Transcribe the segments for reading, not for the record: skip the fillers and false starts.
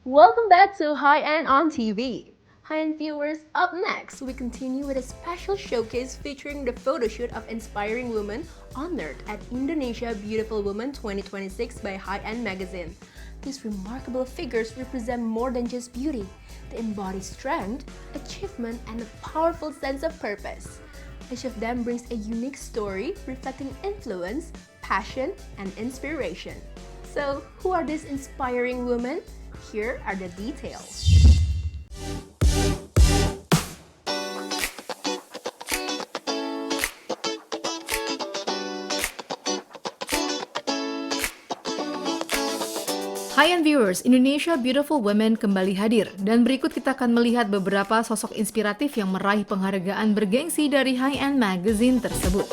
Welcome back to High End on TV. High End viewers, up next, we continue with a special showcase featuring the photo shoot of inspiring women honored at Indonesia Beautiful Woman 2026 by High End Magazine. These remarkable figures represent more than just beauty. They embody strength, achievement, and a powerful sense of purpose. Each of them brings a unique story reflecting influence, passion, and inspiration. So, who are these inspiring women? Here are the details. Hi-end viewers, Indonesia Beautiful Women kembali hadir dan berikut kita akan melihat beberapa sosok inspiratif yang meraih penghargaan bergengsi dari High-end Magazine tersebut.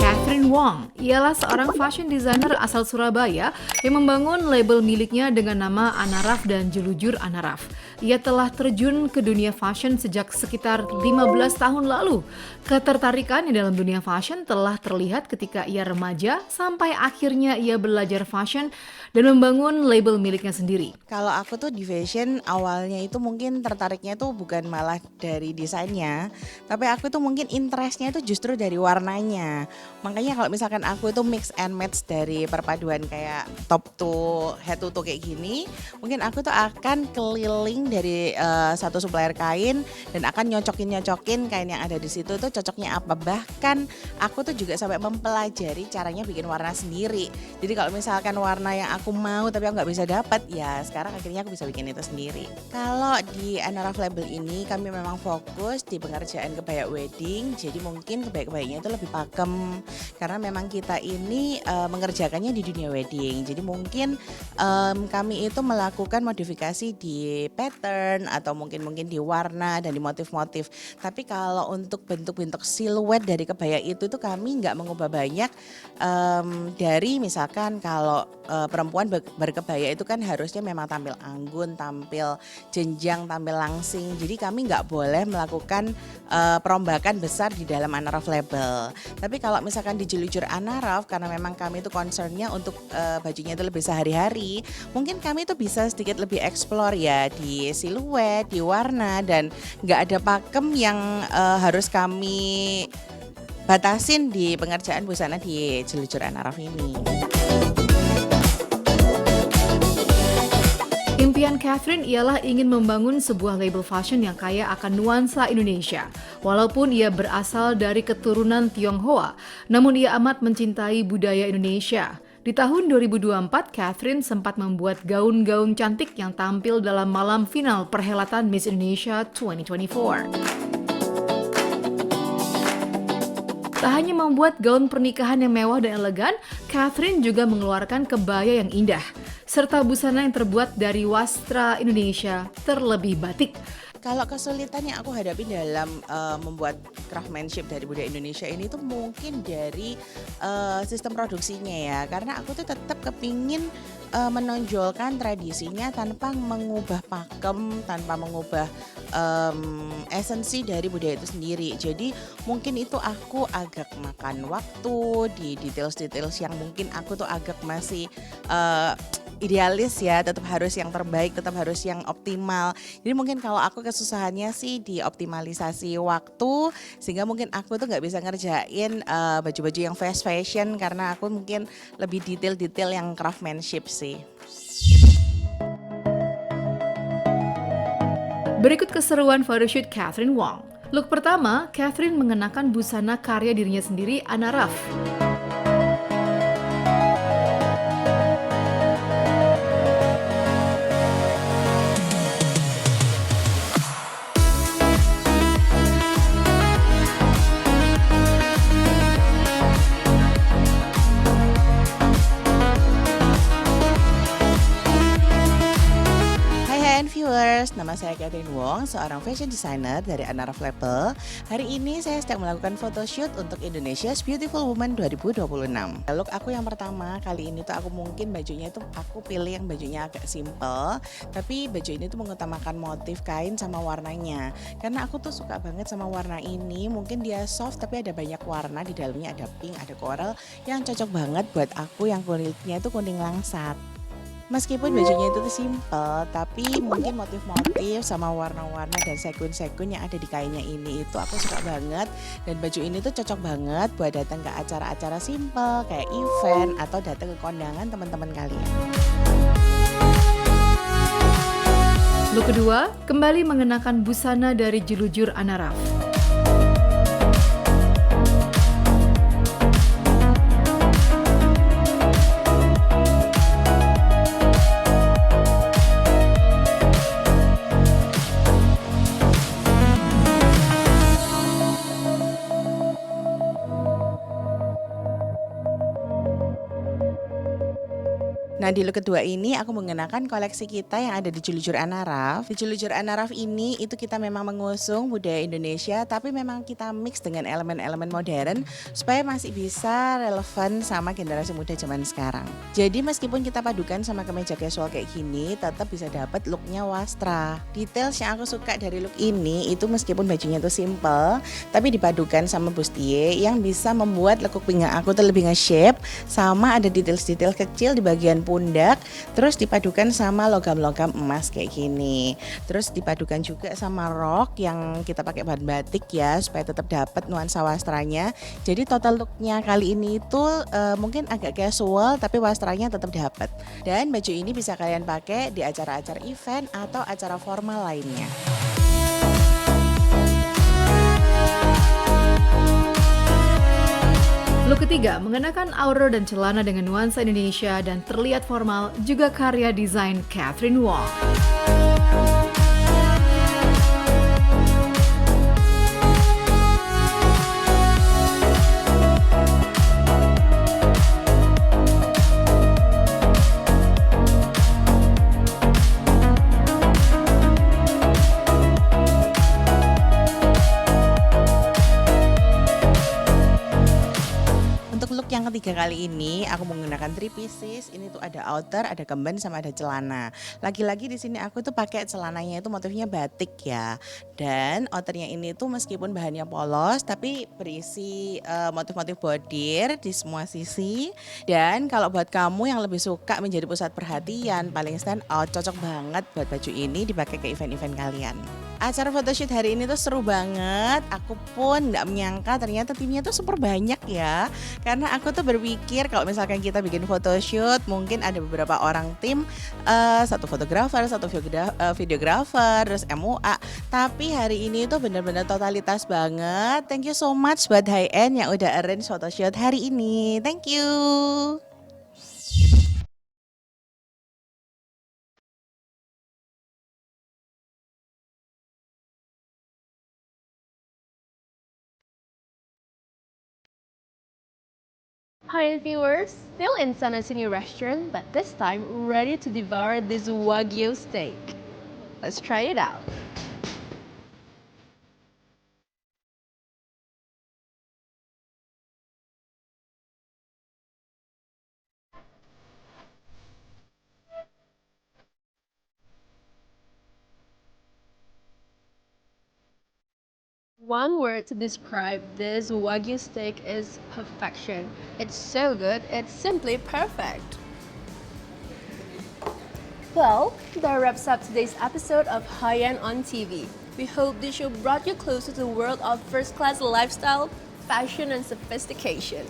Catherine Wong ialah seorang fashion designer asal Surabaya yang membangun label miliknya dengan nama Anaraf dan Jelujur Anaraf. Ia telah terjun ke dunia fashion sejak sekitar 15 tahun lalu. Ketertarikannya dalam dunia fashion telah terlihat ketika ia remaja sampai akhirnya ia belajar fashion dan membangun label miliknya sendiri. Kalau aku tuh di fashion awalnya itu mungkin tertariknya tuh bukan malah dari desainnya, tapi aku tuh mungkin interestnya itu justru dari warnanya. Makanya kalau misalkan aku itu mix and match dari perpaduan kayak top to head to toe kayak gini, mungkin aku tuh akan keliling dari satu supplier kain dan akan nyocokin kain yang ada di situ tuh cocoknya apa. Bahkan aku tuh juga sampai mempelajari caranya bikin warna sendiri. Jadi kalau misalkan warna yang aku mau tapi aku nggak bisa dapat, ya sekarang akhirnya aku bisa bikin itu sendiri. Kalau di Anaraf Label ini kami memang fokus di pengerjaan kebaya wedding, jadi mungkin kebaya-kebayanya itu lebih pakem karena memang kita ini mengerjakannya di dunia wedding. Jadi mungkin kami itu melakukan modifikasi di pattern atau mungkin di warna dan di motif-motif. Tapi kalau untuk bentuk-bentuk siluet dari kebaya itu tuh kami nggak mengubah banyak. Dari misalkan kalau perempuan berkebaya itu kan harusnya memang tampil anggun, tampil jenjang, tampil langsing. Jadi kami nggak boleh melakukan perombakan besar di dalam Anaraf Label. Tapi kalau misalkan di Jelujur Anaraf, karena memang kami itu concernnya untuk bajunya itu lebih sehari-hari, mungkin kami itu bisa sedikit lebih explore ya di siluet, di warna, dan nggak ada pakem yang harus kami batasin di pengerjaan busana di Jelujur Anaraf ini. Impian Catherine ialah ingin membangun sebuah label fashion yang kaya akan nuansa Indonesia. Walaupun ia berasal dari keturunan Tionghoa, namun ia amat mencintai budaya Indonesia. Di tahun 2024, Catherine sempat membuat gaun-gaun cantik yang tampil dalam malam final perhelatan Miss Indonesia 2024. Tak hanya membuat gaun pernikahan yang mewah dan elegan, Catherine juga mengeluarkan kebaya yang indah, serta busana yang terbuat dari wastra Indonesia, terlebih batik. Kalau kesulitan yang aku hadapi dalam membuat craftsmanship dari budaya Indonesia ini tuh mungkin dari sistem produksinya ya. Karena aku tuh tetap kepingin menonjolkan tradisinya tanpa mengubah pakem, tanpa mengubah esensi dari budaya itu sendiri. Jadi mungkin itu aku agak makan waktu di details-details yang mungkin aku tuh agak masih idealis ya, tetap harus yang terbaik, tetap harus yang optimal. Jadi mungkin kalau aku kesusahannya sih di optimalisasi waktu, sehingga mungkin aku tuh nggak bisa ngerjain baju-baju yang fast fashion karena aku mungkin lebih detail-detail yang craftsmanship sih. Berikut keseruan photoshoot Catherine Wong. Look pertama, Catherine mengenakan busana karya dirinya sendiri, Anaraf. viewers, nama saya Catherine Wong, seorang fashion designer dari Anaraf Label. Hari ini saya sedang melakukan photoshoot untuk Indonesia's Beautiful Woman 2026. Look aku yang pertama kali ini tuh aku mungkin bajunya itu aku pilih yang bajunya agak simple, tapi baju ini tuh mengutamakan motif kain sama warnanya. Karena aku tuh suka banget sama warna ini, mungkin dia soft tapi ada banyak warna di dalamnya, ada pink, ada coral yang cocok banget buat aku yang kulitnya itu kuning langsat. Meskipun bajunya itu tuh simple, tapi mungkin motif-motif sama warna-warna dan sekun-sekun yang ada di kainnya ini itu aku suka banget. Dan baju ini tuh cocok banget buat datang ke acara-acara simple kayak event atau datang ke kondangan teman-teman kalian. Look kedua, kembali mengenakan busana dari jelujur Anaraf. Nah di look kedua ini aku mengenakan koleksi kita yang ada di Jelujur Anaraf. Di Jelujur Anaraf ini itu kita memang mengusung budaya Indonesia, tapi memang kita mix dengan elemen-elemen modern supaya masih bisa relevan sama generasi muda zaman sekarang. Jadi meskipun kita padukan sama kemeja casual kayak gini, tetap bisa dapat looknya wastra. Details yang aku suka dari look ini itu meskipun bajunya itu simple, tapi dipadukan sama bustier yang bisa membuat lekuk pinggang aku tuh lebih nge-shape, sama ada detail-detail kecil di bagian pundak, terus dipadukan sama logam-logam emas kayak gini. Terus dipadukan juga sama rok yang kita pakai bahan batik ya, supaya tetap dapat nuansa wastranya. Jadi total looknya kali ini itu mungkin agak casual tapi wastranya tetap dapat. Dan baju ini bisa kalian pakai di acara-acara event atau acara formal lainnya. Look ketiga, mengenakan outer dan celana dengan nuansa Indonesia dan terlihat formal, juga karya desain Catherine Wong. Yang ketiga kali ini aku menggunakan 3 pieces. Ini tuh ada outer, ada kemben sama ada celana. Lagi-lagi di sini aku tuh pakai celananya itu motifnya batik ya. Dan outernya ini tuh meskipun bahannya polos tapi berisi motif-motif bordir di semua sisi. Dan kalau buat kamu yang lebih suka menjadi pusat perhatian, paling stand out, cocok banget buat baju ini dipakai ke event-event kalian. Acara photoshoot hari ini tuh seru banget. Aku pun nggak menyangka ternyata timnya tuh super banyak ya. Karena aku tuh berpikir kalau misalkan kita bikin photoshoot mungkin ada beberapa orang tim, satu fotografer, satu videografer, terus MUA. Tapi hari ini tuh bener-bener totalitas banget. Thank you so much buat High End yang udah arrange photoshoot hari ini. Thank you. Hi viewers, still in Sana's new restaurant, but this time ready to devour this Wagyu steak. Let's try it out. One word to describe this Wagyu steak is perfection. It's so good, it's simply perfect. Well, that wraps up today's episode of High End on TV. We hope this show brought you closer to the world of first-class lifestyle, fashion, and sophistication.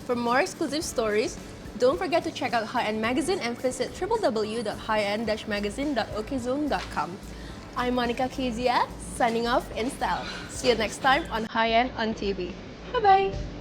For more exclusive stories, don't forget to check out High End Magazine and visit www.highendnd-magazine.okezone.com. I'm Monica Kezia, signing off in style. See you next time on High End on TV. Bye-bye!